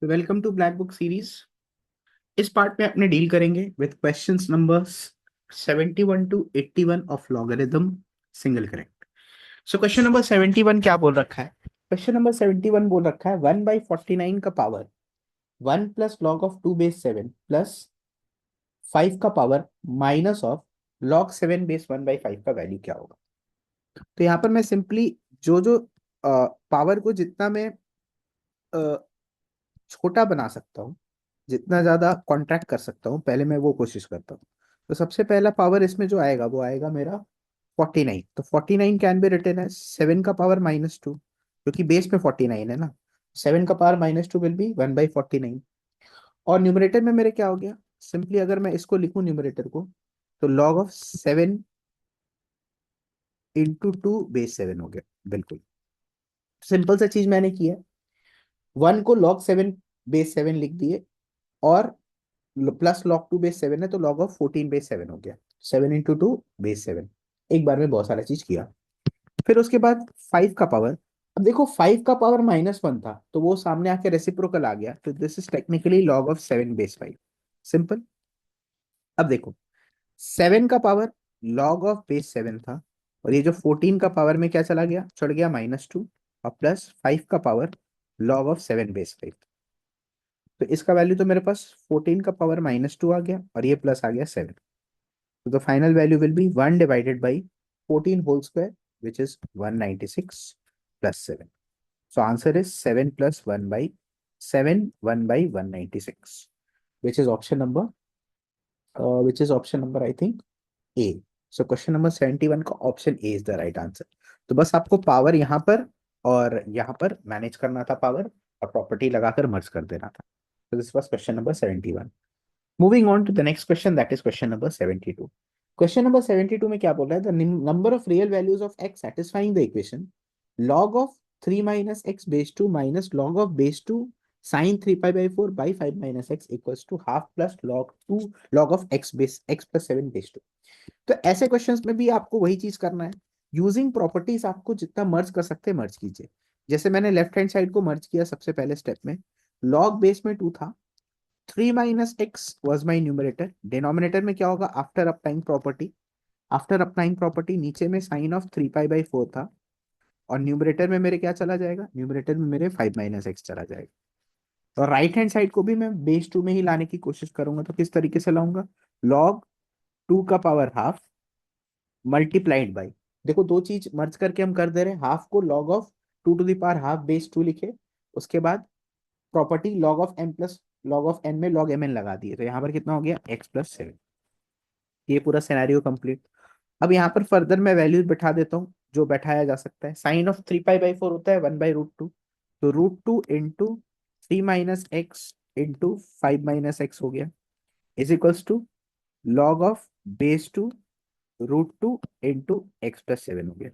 Welcome to black book series. इस part में अपने डील करेंगे with questions numbers 71 to 81 of logarithm single correct. So question number 71 क्या बोल रखा है? क्वेश्चन नंबर 71 बोल रखा है 1/49 का power 1 plus log of 2 base 7 plus 5 का power minus of log 7 base 1/5 का वैल्यू क्या होगा। तो यहाँ पर मैं सिंपली जो जो पावर को जितना मैं छोटा बना सकता हूँ, जितना ज्यादा कॉन्ट्रैक्ट कर सकता हूँ, पहले मैं वो कोशिश करता हूँ। तो सबसे पहला पावर इसमें जो आएगा वो आएगा मेरा 49। तो 49 कैन बी रिटन एज 7 का पावर -2, क्योंकि बेस में 49 है ना। 7 का पावर -2 विल बी 1/49। और न्यूमरेटर में मेरे क्या हो गया, सिंपली अगर मैं इसको लिखूं न्यूमरेटर को, तो लॉग ऑफ 7 इंटू 2 बेस 7 हो गया। बिल्कुल सिंपल सा चीज मैंने किया, 1 को लॉग 7 बेस 7 लिख दिए, और प्लस लॉग 2 बेस 7 है तो लॉग ऑफ 14 बेस 7 हो गया। 7 इंटू 2 बेस 7, एक बार में बहुत सारा चीज किया। फिर उसके बाद 5 का पावर, अब देखो 5 का पावर -1 था तो वो सामने आके रेसिप्रोकल आ गया, तो this is technically log of 7 base 5। Simple. अब देखो 7 का पावर लॉग ऑफ बेस 7 था, और ये जो 14 का पावर में क्या चला गया, चढ़ गया -2, और प्लस 5 का पावर लॉग ऑफ 7 बेस 5। तो इसका वैल्यू तो मेरे पास 14 का पावर -2 आ गया, और ये प्लस आ गया 7। So the final value will be 1 divided by 14 whole square, which is 196 plus 7. So answer is 7 plus 1 by 7, 1 by 196, which is option number, I think A. So question number 71 का option A is the right answer. तो बस आपको power यहाँ पर और यहाँ पर manage करना था पावर, और प्रॉपर्टी लगाकर मर्ज कर देना था। So this was question number 71. Moving on to the next question, that is question number 72. Question number 72 में क्या बोल रहा है, the number of real values of x satisfying the equation log of 3 minus x base 2 minus log of base 2 sin 3 pi by 4 by 5 minus x equals to half plus log 2 log of x base x plus 7 base 2। तो ऐसे questions में भी आपको वही चीज करना है, using properties आपको जितना मर्ज कर सकते हैं मर्ज कीजिए। जैसे मैंने लेफ्ट हैंड साइड को मर्ज किया सबसे पहले स्टेप में, लॉग बेस में 2 था, 3 minus x was my numerator. Denominator में क्या होगा, आफ्टर अप्लाइंग प्रॉपर्टी, नीचे में साइन ऑफ 3 पाई बाई 4 था, और न्यूमरेटर में मेरे क्या चला जाएगा, न्यूमरेटर में मेरे 5 - x चला जाएगा। और राइट हैंड साइड को भी मैं बेस 2 में ही लाने की कोशिश करूंगा, तो किस तरीके से लाऊंगा, लॉग 2 का पावर हाफ मल्टीप्लाइड बाई, देखो दो चीज मर्ज करके हम कर दे रहे हैं, हाफ को log of 2 to the power half base 2 लिखे, उसके बाद property log of n plus log of n में लॉग एम एन लगा दिए, तो यहाँ पर कितना हो गया, x+7। ये पूरा सिनेरियो कंप्लीट। अब यहाँ पर फर्दर मैं वैल्यूज बैठा देता हूँ जो बैठाया जा सकता है। साइन ऑफ 3 पाई बाई 4 होता है 1/√2, तो √2 इंटू 3 - x इंटू 5 - x हो गया, is equals to log of base 2 √2 into x+7 हो गया।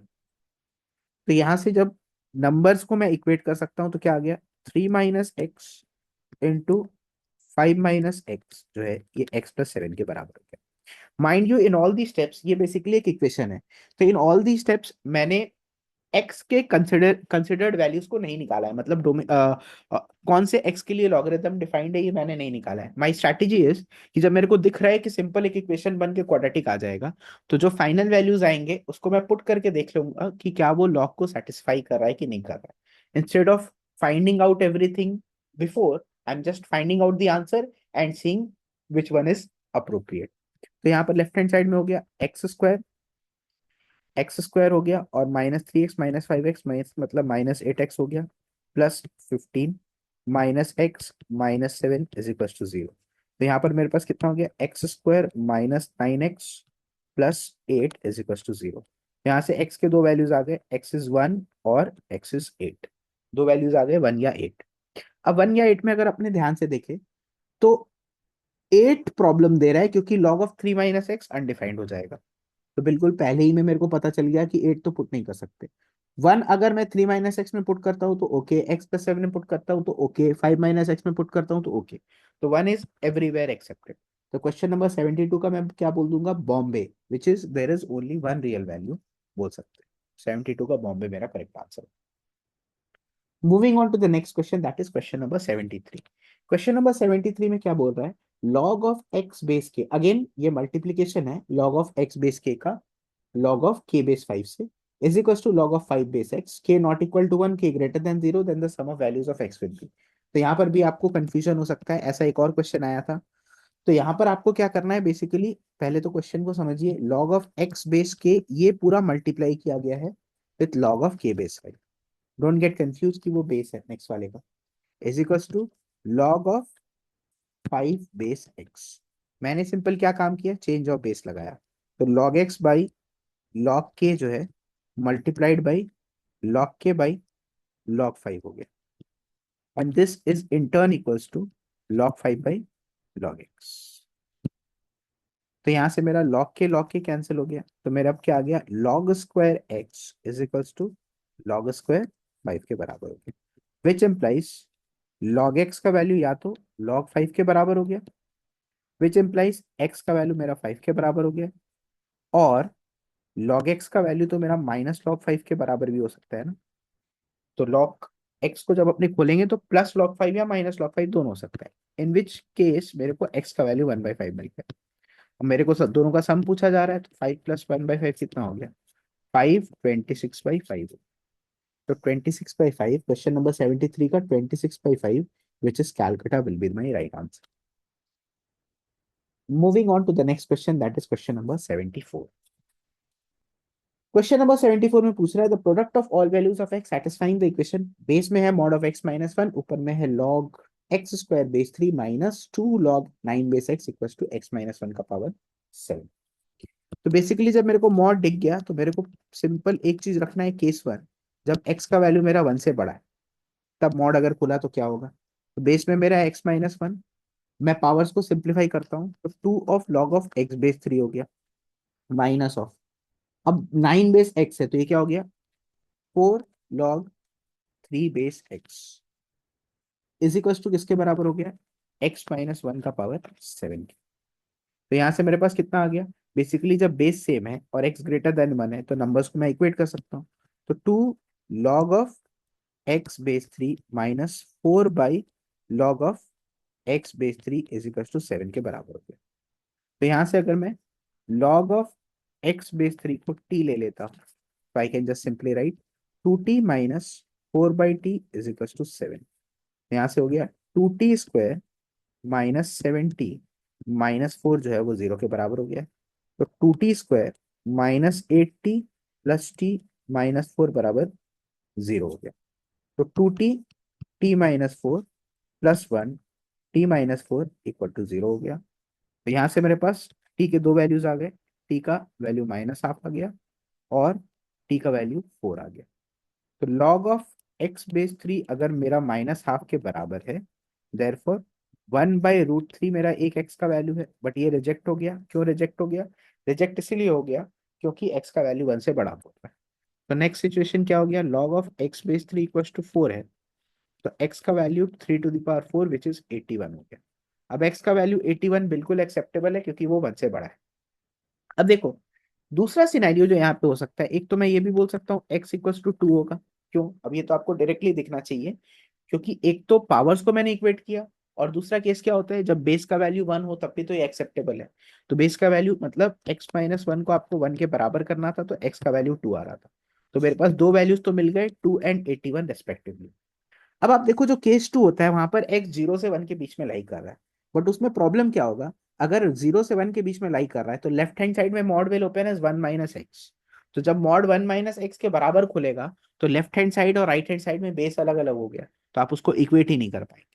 तो यहाँ से जब नंबर्स को मैं इक्वेट कर सकता हूँ तो क्या आ गया, 3 - x इंटू 5 - x जो है ये x+7 के बराबर हो गया। Mind you in all the steps ये बेसिकली एक इक्वेशन है, तो इन ऑल दी स्टेप्स मैंने x के कंसिडर्ड वैल्यूज को नहीं निकाला है, मतलब कौन से x के लिए लॉगरिथम डिफाइंड है ये मैंने नहीं निकाला है। माय स्ट्रैटेजी इज कि जब मेरे को दिख रहा है कि सिंपल एक इक्वेशन बन के क्वाड्रेटिक आ जाएगा, तो जो फाइनल वैल्यूज आएंगे उसको मैं पुट करके देख लूंगा कि क्या वो लॉग को सेटिस्फाई कर रहा है कि नहीं कर रहा है, instead of finding out everything before, I am just finding out the answer and seeing which one is appropriate. तो यहाँ पर लेफ्ट हैंड साइड में हो गया x स्क्वायर हो गया, और -3x -5x मतलब -8x हो गया, plus 15 -x -7 is equal to 0। तो यहाँ पर मेरे पास कितना हो गया, x² -9x plus 8 is equal to 0। यहाँ से x के दो वैल्यूज आ गए, x इज 1 और x इज 8, दो वैल्यूज आ गए 1 या 8। अब 1 या 8 में अगर अपने ध्यान से देखें तो 8 प्रॉब्लम दे रहा है, क्योंकि log ऑफ 3 - x अनडिफाइंड हो जाएगा। तो बिल्कुल पहले ही में मेरे को पता चल गया कि 8 तो पुट नहीं कर सकते। 1 अगर मैं 3 - x में पुट करता हूँ तो ओके, x+7 में पुट करता हूँ तो ओके, 5 - x में पुट करता हूँ तो ओके। तो 1 इज एवरीवेयर एक्सेप्टेड। तो क्वेश्चन नंबर 72 का मैं क्या बोल दूंगा, Bombay, which is there is only one real value बोल सकते हैं। 72 का बॉम्बे मेरा correct answer. Moving on to the next question, that is question number 73। Question number 73 में क्या बोल रहा है, log of x base k, again ये मल्टीप्लीकेशन है, log of x base k का log of k base 5 से is equals to log of 5 base x, k not equal to 1, k greater than 0, then the sum of values of x will be। तो यहाँ पर भी आपको confusion हो सकता है, ऐसा एक और क्वेश्चन आया था। तो यहाँ पर आपको क्या करना है, बेसिकली पहले तो क्वेश्चन को समझिए, log of x base k ये पूरा मल्टीप्लाई किया गया है with log of k base 5। Don't get confuse कि वो बेस है नेक्स्ट वाले का, is equals to log of 5 base x। मैंने सिंपल क्या काम किया, चेंज ऑफ बेस लगाया, तो log x by log k जो है multiplied by log k by log 5 हो गया, and this is in turn equals to log 5 by log x। तो यहां से मेरा log k कैंसिल हो गया, तो मेरा अब क्या आ गया, log square x is equals to log square 5 के बराबर हो गया, विच एम्प्लाइज log x का वैल्यू या तो log 5 के बराबर हो गया, विच एम्प्लाइज x का वैल्यू मेरा 5 के बराबर हो गया, और log x का वैल्यू तो मेरा माइनस log 5 के बराबर भी हो सकता है ना। तो log x को जब अपने खोलेंगे तो प्लस log 5 या माइनस log 5 दोनों हो सकता है, इन विच केस मेरे को x का वैल्यू 1/5 मिल गया। अब मेरे को सब दोनों का सम पूछा जा रहा है, तो 5 प्लस 1/5 कितना हो गया, 5, 26/5। तो 26/5, क्वेश्चन नंबर 73 का 26/5 which is Calcutta will be my right answer. Moving on to the next question, that is question number 74। Question number 74 में पूछ रहा है, the product of all values of x satisfying the equation, base में है mod of x minus 1, ऊपर में है log x square base 3 minus 2 log 9 base x equal to x minus 1 का पावर 7। तो बेसिकली जब मेरे को मॉड दिख गया तो मेरे को सिंपल एक चीज रखना है, केस 1, जब एक्स का वैल्यू मेरा 1 से बड़ा है तब मॉड अगर खुला तो क्या होगा, तो बेस में मेरा एक्स माइनस 1, मैं पावर्स को सिंप्लीफाई करता हूँ तो 2 of log of x base 3 हो गया, माइनस ऑफ, अब 9 बेस एक्स है तो ये क्या हो गया, 4 log 3 base x is equal to किसके बराबर हो गया, एक्स माइनस 1 का पावर 7। तो यहां से मेरे पास कितना आ गया, बेसिकली जब बेस सेम है और एक्स ग्रेटर देन 1 है तो नंबर्स को मैं इक्वेट कर सकता हूँ। तो 2 log of x base 3 minus 4 by log of x base 3 is equal to 7 के बराबर हो गया। तो यहां से अगर मैं log ऑफ एक्स बेस 3 को t ले लेता हूँ, तो I can just simply write 2t minus 4/t is equal to 7। यहाँ से हो गया 2t square minus 7t minus 4 जो है वो 0 के बराबर हो गया, तो 2t square minus 8t plus t minus 4 बराबर 0 हो गया, तो 2t t minus 4 plus 1 t minus 4 equal to 0 हो गया। तो यहाँ से मेरे पास t के दो वैल्यूज आ गए, t का वैल्यू माइनस हाफ आ गया और t का वैल्यू 4 आ गया। तो log ऑफ x बेस 3 अगर मेरा माइनस हाफ के बराबर है, देयरफॉर 1/√3 मेरा एक x का वैल्यू है, बट ये रिजेक्ट हो गया, क्यों रिजेक्ट हो गया, रिजेक्ट इसीलिए हो गया क्योंकि x का वैल्यू 1 से बड़ा हो रहा है। तो नेक्स्ट सिचुएशन क्या हो गया, log of x base 3 equal to 4 है, तो x का value 3 to the power 4 which is 81 हो गया। अब x का वैल्यू 81 बिल्कुल एक्सेप्टेबल है क्योंकि वो 1 से बड़ा है। अब देखो दूसरा सिनेरियो जो यहाँ पे हो सकता है, एक तो मैं ये भी बोल सकता हूँ x इक्वल्स टू 2 होगा, क्यों, अब ये तो आपको डायरेक्टली दिखना चाहिए, क्योंकि एक तो पावर्स को मैंने इक्वेट किया, और दूसरा केस क्या होता है, जब बेस का वैल्यू 1 हो तब भी तो ये एक्सेप्टेबल है। तो बेस का वैल्यू मतलब x माइनस 1 को आपको 1 के बराबर करना था, तो x का वैल्यू 2 आ रहा था, तो मेरे पास दो वैल्यूज तो मिल गए, 2 एंड 81 रेस्पेक्टिवली। अब आप देखो जो केस 2 होता है वहां पर x 0 से 1 के बीच में लाई कर रहा है, बट उसमें प्रॉब्लम क्या होगा, अगर 0 से 1 के बीच में लाई कर रहा है तो लेफ्ट हैंड साइड में mod will open as 1 - x। तो जब मॉड 1 - x के बराबर खुलेगा तो लेफ्ट हैंड साइड और राइट हैंड साइड में बेस अलग अलग हो गया, तो आप उसको इक्वेट ही नहीं कर पाएंगे।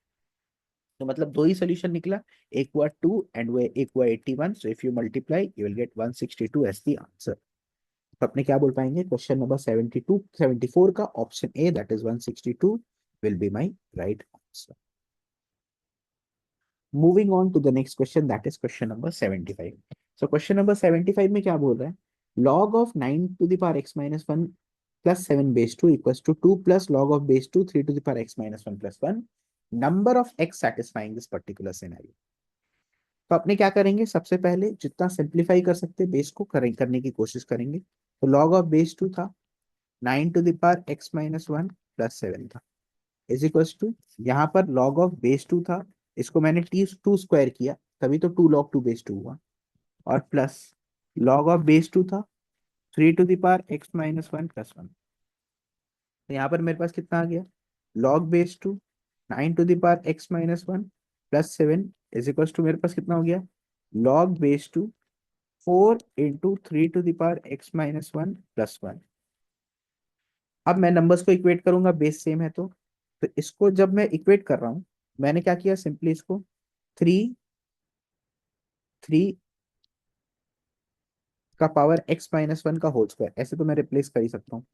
तो मतलब दो ही सोल्यूशन निकला, एक हुआ 2 एंड वो एक हुआ 81, so if you multiply you will get 162 as the answer. तो अपने क्या बोल पाएंगे, क्वेश्चन नंबर 72 74 का option A that is 162 will be my right answer. Moving on to the next question, that is question number 75। So question number 75 में क्या बोल रहा है, log of 9 to the power x minus 1 plus 7 base 2 equals to 2 plus log of base 2 3 to the power x minus 1 plus 1, number of x satisfying this particular scenario। तो अपने क्या करेंगे, सबसे पहले जितना सिंप्लीफाई कर सकते बेस को करने की कोशिश करेंगे। तो log ऑफ बेस 2 था 9 to the power x minus 1 plus 7 था, इज इक्वल टू, यहाँ पर लॉग ऑफ बेस टू था, इसको मैंने टी टू स्क्वायर किया, तभी तो two log two base two हुआ, और plus log of base two था 3 टू द पावर x - 1 + 1। तो यहाँ पर मेरे पास कितना आ गया, log base two 9 to the power x - 1 + 7 is equal to मेरे पास कितना हो गया, log base two 4 × 3 to the power x - 1 + 1। अब मैं नंबर्स को इक्वेट करूंगा, बेस सेम है तो इसको जब मैं इक्वेट कर रहा हूं, मैंने क्या किया, सिंपली इसको 3 का पावर x - 1 का होल स्क्वायर, ऐसे तो मैं रिप्लेस कर ही सकता हूँ,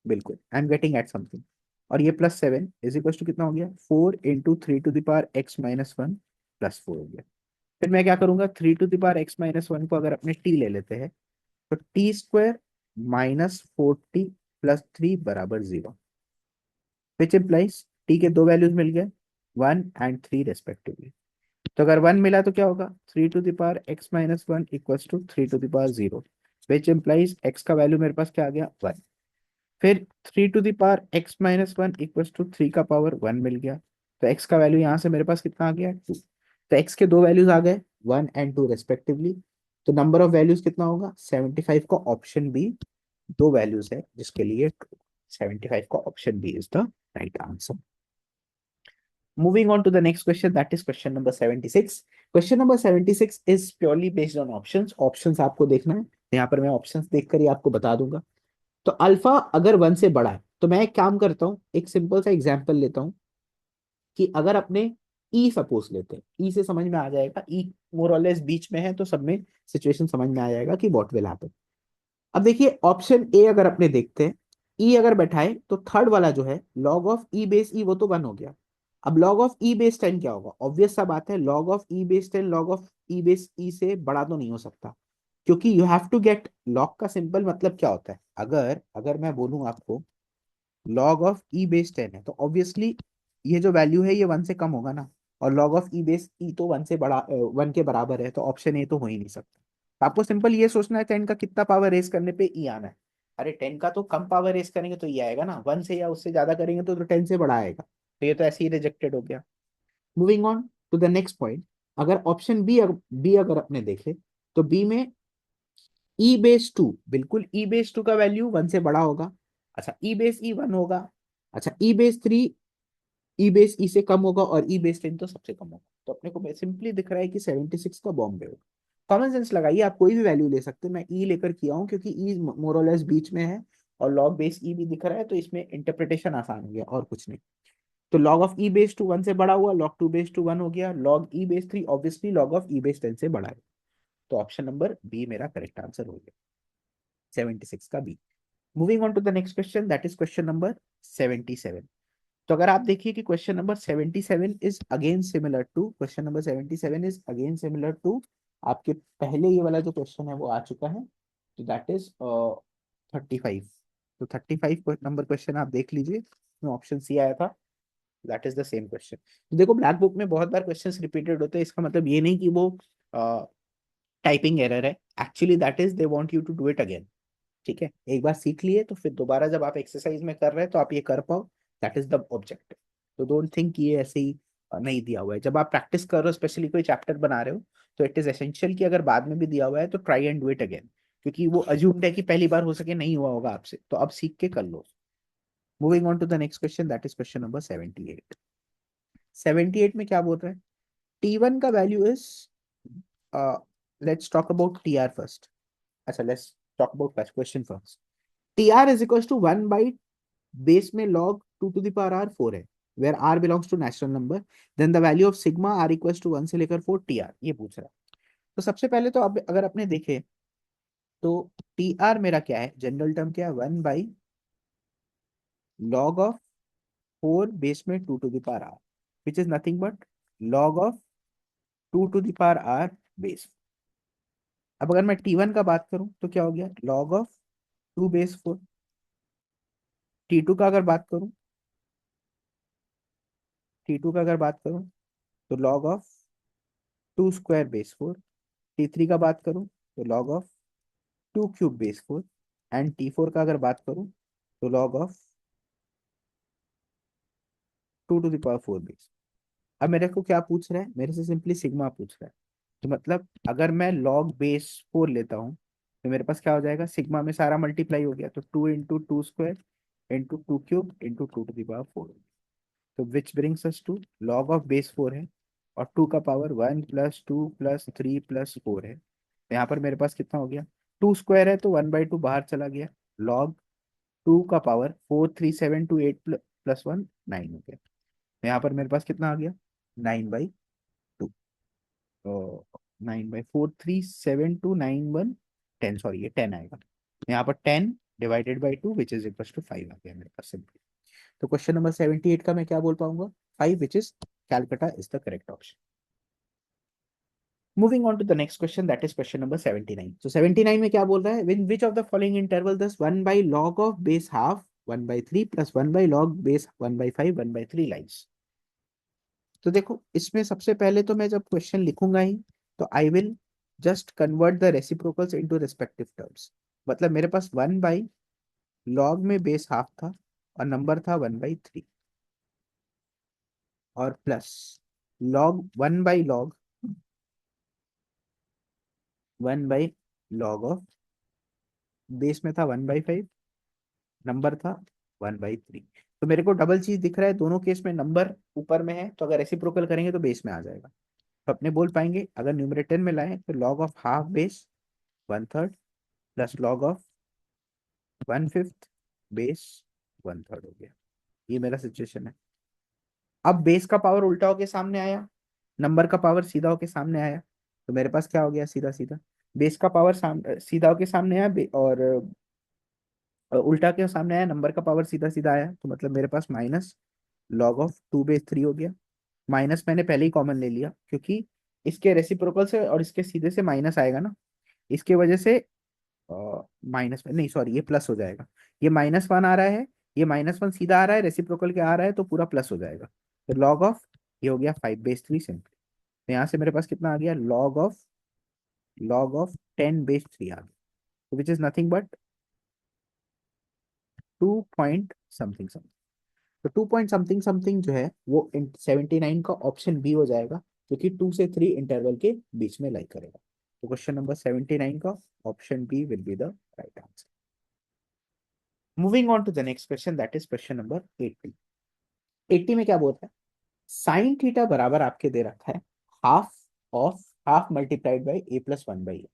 बिल्कुल I am getting eight something. और ये +7 इज इक्वल टू कितना हो गया, 4 × 3 टू द पावर x - 1 + 4 हो गया। फिर मैं क्या करूंगा, 3 टू द पावर x - 1 को अगर अपने t ले लेते हैं, तो t² - 40 + 3 बराबर 0, विच इम्प्लाइज t के दो वैल्यूज मिल गए, 1 और 3 रेस्पेक्टिवली। तो अगर 1 मिला तो क्या होगा, 3 to the power x - 1 equals to 3 to the power 0, which implies x का वैल्यू मेरे पास क्या आ गया, 1। फिर 3 to the power x - 1 equals to 3 का पावर 1 मिल गया, तो x का वैल्यू यहाँ से मेरे पास कितना आ गया, 2। तो x के दो वैल्यूज आ गए, 1 और 2 रेस्पेक्टिवली। तो नंबर ऑफ वैल्यूज कितना होगा, 75 का ऑप्शन बी दो वैल्यूज है, जिसके लिए 75 का option B is the right answer. Moving on to the next question, that is question number 76. Question number 76 is purely based on options. Options आपको देखना है, यहाँ पर मैं options देखकर ही आपको बता दूंगा। तो अल्फा अगर 1 से बड़ा है, तो मैं एक काम करता हूँ, एक सिंपल सा एग्जांपल लेता हूँ कि अगर अपने ई सपोज लेते हैं, ई से समझ में आ जाएगा, ई मोर और लेस बीच में है, तो सब में सिचुएशन समझ में आ जाएगा कि व्हाट विल हैपन। अब देखिए ऑप्शन ए अगर अपने देखते हैं, ई अगर बैठाए तो थर्ड वाला जो है लॉग ऑफ ई बेस ई, वो तो 1 हो गया। अब लॉग ऑफ ई बेस 10 क्या होगा, ऑब्वियस सा बात है, log of E base 10 log of E base E से बड़ा तो नहीं हो सकता, क्योंकि you have to get log का सिंपल मतलब क्या होता है। अगर अगर मैं बोलूं आपको लॉग ऑफ ई बेस 10 है, तो ऑब्वियसली ये जो वैल्यू है ये 1 से कम होगा ना, और लॉग ऑफ ई बेस ई तो 1 से बड़ा 1 के बराबर है, तो ऑप्शन ए तो हो ही नहीं सकता। तो आपको सिंपल ये सोचना है 10 का कितना पावर रेस करने पे ई आना है। अरे 10 का तो कम पावर रेस करेंगे तो ये आएगा ना, 1 से या उससे ज्यादा करेंगे तो 10 से बड़ा आएगा, तो ये तो ऐसे ही रिजेक्टेड हो गया। Moving on to the next point, अगर ऑप्शन बी अगर अपने देखे, तो बी में ई बेस टू, बिल्कुल ई बेस टू का वैल्यू 1 से बड़ा होगा। अच्छा ई बेस ई 1 होगा। अच्छा ई बेस 3 ई बेस ई से कम होगा, और ई बेस 10 तो सबसे कम होगा। तो अपने को सिंपली दिख रहा है कि 76 का बॉम्बे होगा। कॉमन सेंस लगाइए, आप कोई भी वैल्यू ले सकते हैं, मैं ई लेकर किया हूँ क्योंकि ई मोरलेस बीच में है, और लॉग बेस ई भी दिख रहा है, तो इसमें इंटरप्रिटेशन आसान हो गया और कुछ नहीं। तो log of E base two 1 से बड़ा हुआ, log 2 बेस टू 1 हो गया, log e base 3 obviously log of E base 10 से बड़ा है। तो ऑप्शन नंबर बी मेरा करेक्ट आंसर हो गया, 76 का B. Moving on to the next question, that is question number 77। तो अगर आप देखिए कि question number 77 is again similar to, question number 77 is again similar to आपके पहले ये वाला जो क्वेश्चन है वो आ चुका है, तो दैट इज 35। तो 35 नंबर क्वेश्चन आप देख लीजिए, ऑप्शन सी आया था, that is the same question. तो देखो ब्लैक बुक में बहुत बार क्वेश्चंस रिपीटेड होते हैं, इसका मतलब ये नहीं कि वो टाइपिंग एरर है, actually that is they want you to do it again. ठीक है, एक बार सीख लिए तो फिर दोबारा जब आप एक्सरसाइज में कर रहे हैं तो आप ये कर पाओ, दैट इज द ऑब्जेक्टिव। तो डोंट थिंक ये ऐसे ही नहीं दिया हुआ है। जब आप प्रैक्टिस कर रहे हो, स्पेशली कोई चैप्टर बना रहे हो, तो इट इज एसेंशियल कि अगर बाद में भी दिया हुआ है तो try and do it again, क्योंकि वो अज्यूम्ड है कि पहली बार हो सके नहीं हुआ होगा आपसे, तो अब सीख के कर लो। Moving on to the next question, that is question number 78। 78 में क्या बोल रहे हैं, T1 का value is, let's talk about T r first. अच्छा let's talk about question first. T r is equal to 1 by base में log 2 to the power r 4 है, where r belongs to natural number, then the value of sigma r equal to 1 से लेकर 4 T R, ये पूछ रहा है। तो सबसे पहले तो अब अगर अपने देखे, तो टी आर मेरा क्या है, जनरल टर्म क्या है, 1 बाई log ऑफ 4 बेस में 2 to the power r, which is nothing but log of 2 to the power r base. अब अगर मैं T1 का बात करूं तो क्या हो गया, log ऑफ 2 बेस 4। T2 का अगर बात करूं, T2 का अगर बात करूं तो log of 2 square base 4। T3 का बात करूं तो log of 2 cube base 4। And T4 का अगर बात करूं तो log of 2 to the power 4 base. अब मेरे को क्या पूछ रहा है, मेरे से सिंपली सिग्मा पूछ रहा है। तो मतलब अगर मैं लॉग बेस 4 लेता हूँ तो मेरे पास क्या हो जाएगा, सिग्मा में सारा मल्टीप्लाई हो गया, तो 2 into 2 square into 2 cube into 2 to the power 4। तो which brings us to log of base 4 है, और 2 का पावर 1 + 2 + 3 + 4 है। तो यहाँ पर मेरे पास कितना हो गया, 2 स्क्वायर है तो 1/2 बाहर चला गया, लॉग 2 का पावर 4 3 7 2 8 + 1 9 हो गया। तो यहाँ पर मेरे पास कितना आ गया, 9/2। तो 9/4 3 7 2 9 1 10, सॉरी ये 10 आएगा। यहाँ पर 10 ÷ 2 विच इज इक्वल टू 5 आ गया मेरे पास सिंपली। तो क्वेश्चन नंबर 78 का मैं क्या बोल पाऊंगा, 5, which is Calcutta is the correct option. Moving on to the next question, that is question number 79। तो 79 में क्या बोल रहा है, in which of the following interval does 1/log of base half 1/3 + 1/log base 1/5 1/3 lies. तो देखो इसमें सबसे पहले तो मैं जब क्वेश्चन लिखूंगा ही, तो I will just convert the reciprocals into respective terms. मतलब मेरे पास 1/log में बेस हाफ था और नंबर था 1/3, और plus log 1/log 1/log of base में था 1/5, नंबर था 1/3। तो मेरे को डबल चीज दिख रहा है, दोनों केस में नंबर ऊपर में है, तो अगर रेसिप्रोकल करेंगे तो बेस में आ जाएगा। तो अपने बोल पाएंगे अगर न्यूमरेटर में लाए तो log of half base 1/3 plus log of 1/5 base 1/3 हो गया। ये मेरा सिचुएशन है। अब बेस का पावर उल्टा होके सामने आया, नंबर का पावर सीधा होके सामने आया, तो मेरे पास क्या हो गया, सीधा सीधा बेस का पावर सीधा होके सामने आया, और उल्टा के सामने आया, नंबर का पावर सीधा सीधा आया, तो मतलब मेरे पास माइनस लॉग ऑफ 2/3 हो गया। माइनस मैंने पहले ही कॉमन ले लिया, क्योंकि इसके रेसिप्रोकल से और इसके सीधे से माइनस आएगा ना, इसके वजह से माइनस में नहीं, सॉरी ये प्लस हो जाएगा। ये -1 आ रहा है, ये -1 सीधा आ रहा है, रेसिप्रोकल के आ रहा है, तो पूरा प्लस हो जाएगा। तो लॉग ऑफ ये हो गया 5/3 सिंपली। तो यहाँ से मेरे पास कितना आ गया, लॉग ऑफ 10/3 आ गया, विच is nothing but 2 point something something. तो 2 पॉइंट समथिंग समथिंग जो है वो 79 का ऑप्शन बी हो जाएगा, क्योंकि 2 से 3 इंटरवल के बीच में लाइक करेगा। तो क्वेश्चन नंबर 79 का option B will be the right answer. Moving on to the next question, that is question number 80। 80 में क्या बोलता है, साइन थीटा बराबर आपके दे रखा है half of half multiplied by a+1/a,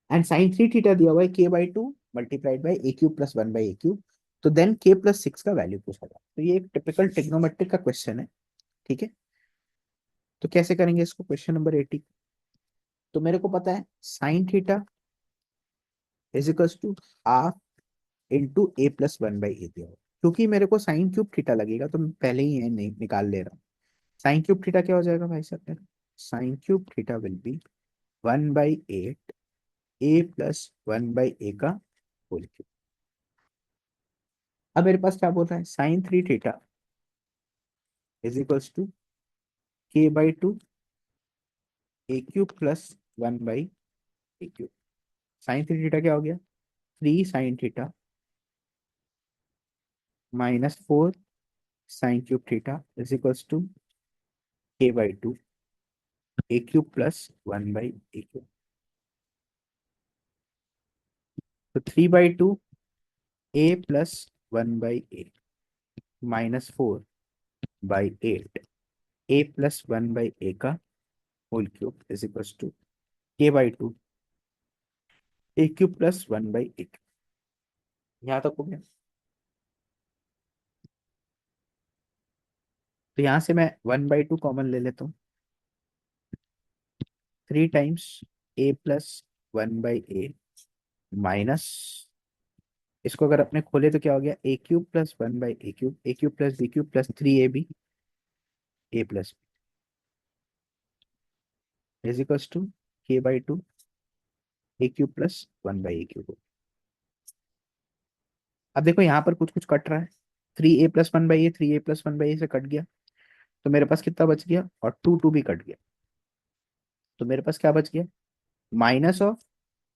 and sine 3 theta दिया हुआ है k/2 multiplied by a³ + 1/a³। तो देन k+6 का वैल्यू पूछा जाए। तो ये एक टिपिकल ट्रिग्नोमेट्रिक का क्वेश्चन है, ठीक है। तो कैसे करेंगे इसको, क्वेश्चन नंबर 80। तो मेरे को पता है sine theta is equals to half into a+1/a दिया हुआ है। क्योंकि मेरे को sin³ थीटा लगेगा, तो मैं पहले ही ये निकाल ले रहा हूँ। sin³ थीटा क्या हो जाएगा भाई साहब मेरा, sin³ theta will be 1/8 a+1/a का होल क्यूब। अब मेरे पास क्या बोल रहा है, sin 3 theta is equals to k/2 a³ + 1/a³। sin 3 theta क्या हो गया, 3 sin theta -4 sin³ theta is equals to k/2 a³ + 1/a³। तो 3/2 a+1/a -4/8 a+1/a का whole cube is equal to k/2 a³ + 1/a। यहाँ तक हो गया। तो यहाँ से मैं 1/2 कॉमन ले लेता हूँ, 3 टाइम्स a+1/a माइनस, इसको अगर अपने खोले तो क्या हो गया, a³ + 1/a³ a³ + b³ + 3ab a+ is equal to k/2 a³ + 1/a³। अब देखो यहाँ पर कुछ कुछ कट रहा है, 3a+1/a से कट गया, तो मेरे पास कितना बच गया, और 2 भी कट गया, तो मेरे पास क्या बच गया, minus of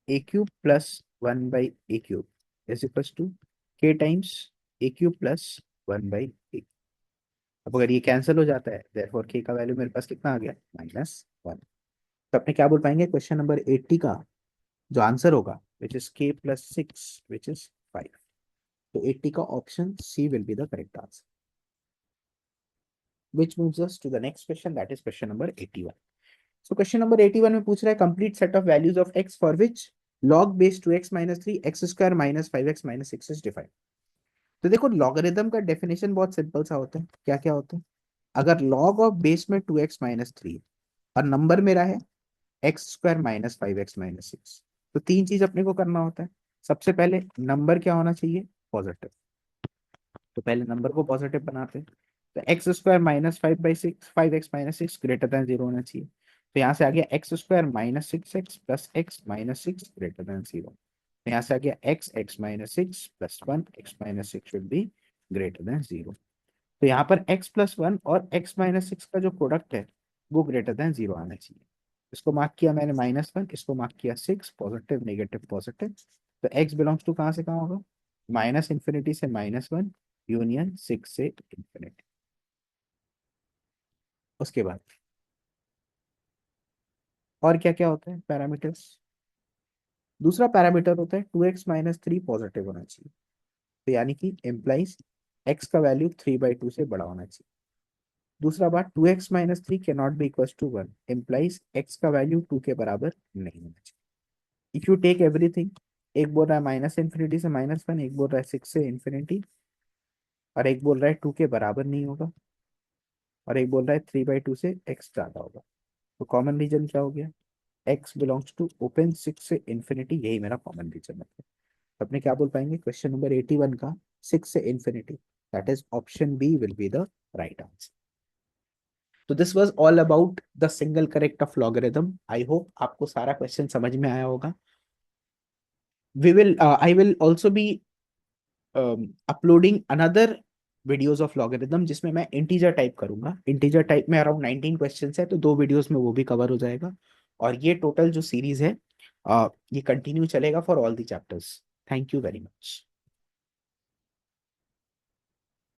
a³ + 1/a³ is equal to k times a³ + 1/a। अब अगर ये कैंसिल हो जाता है, देयरफॉर k का वैल्यू मेरे पास कितना आ गया, -1। तो अपने क्या बोल पाएंगे, क्वेश्चन नंबर 80 का जो आंसर होगा which is k+6 which is 5। तो 80 का option C will be the correct answer. Which moves us to the next question, that is question number 81. So question number 81 में पूछ रहा है complete set of values of x for which log base 2x minus 3 x square minus 5x minus 6 is defined। तो देखो logarithm का definition बहुत simple सा होता है, क्या क्या होता है, अगर log ऑफ बेस में 2x माइनस 3 और नंबर मेरा है x square minus 5x minus 6, तो तीन चीज अपने को करना होता है। सबसे पहले नंबर क्या होना चाहिए, पॉजिटिव। तो पहले नंबर को पॉजिटिव बनाते हैं। तो x square minus 5/6 5x minus 6 greater than 0 होना चाहिए। तो यहाँ से आ गया x square -6x plus x minus 6 greater than 0। तो यहाँ से आ गया x x minus 6 plus 1 x minus 6 should be greater than 0। तो यहाँ पर x+1 और x-6 का जो प्रोडक्ट है वो ग्रेटर देन 0 आना चाहिए। इसको मार्क किया मैंने -1, इसको मार्क किया 6, पॉजिटिव नेगेटिव पॉजिटिव। तो x बिलोंग्स टू कहाँ से कहाँ होगा, -∞ से -1 यूनियन 6 से इंफिनिटी। उसके बाद और क्या क्या होता है पैरामीटर्स, दूसरा पैरामीटर होता है 2x-3 पॉजिटिव होना चाहिए। तो यानी कि एम्प्लाइज x का वैल्यू 3/2 से बड़ा होना चाहिए। दूसरा बात 2x-3 can not be equal to 1 implies x का वैल्यू 2 के बराबर नहीं होना चाहिए। इफ यू टेक एवरीथिंग, एक बोल रहा है -∞ से -1, एक बोल रहा है 6 से इंफिनिटी, और एक बोल रहा है 2 के बराबर नहीं होगा, और एक बोल रहा है 3/2 से x ज्यादा होगा। तो कॉमन रीजन क्या हो गया, x बिलोंग्स टू ओपन 6 से इंफिनिटी, यही मेरा कॉमन रीजन है। तो अपने क्या बोल पाएंगे क्वेश्चन नंबर 81 का 6 से infinity, that is option B will be the right answer. तो this was all about the single correct of logarithm. I hope आपको सारा क्वेश्चन समझ में आया होगा। We will I will also be uploading another videos of logarithm जिसमें मैं integer type करूंगा। इंटीजर टाइप में अराउंड 19 क्वेश्चंस है, तो 2 वीडियोस में वो भी कवर हो जाएगा। और ये टोटल जो सीरीज है ये कंटिन्यू चलेगा for all the chapters. Thank you very much.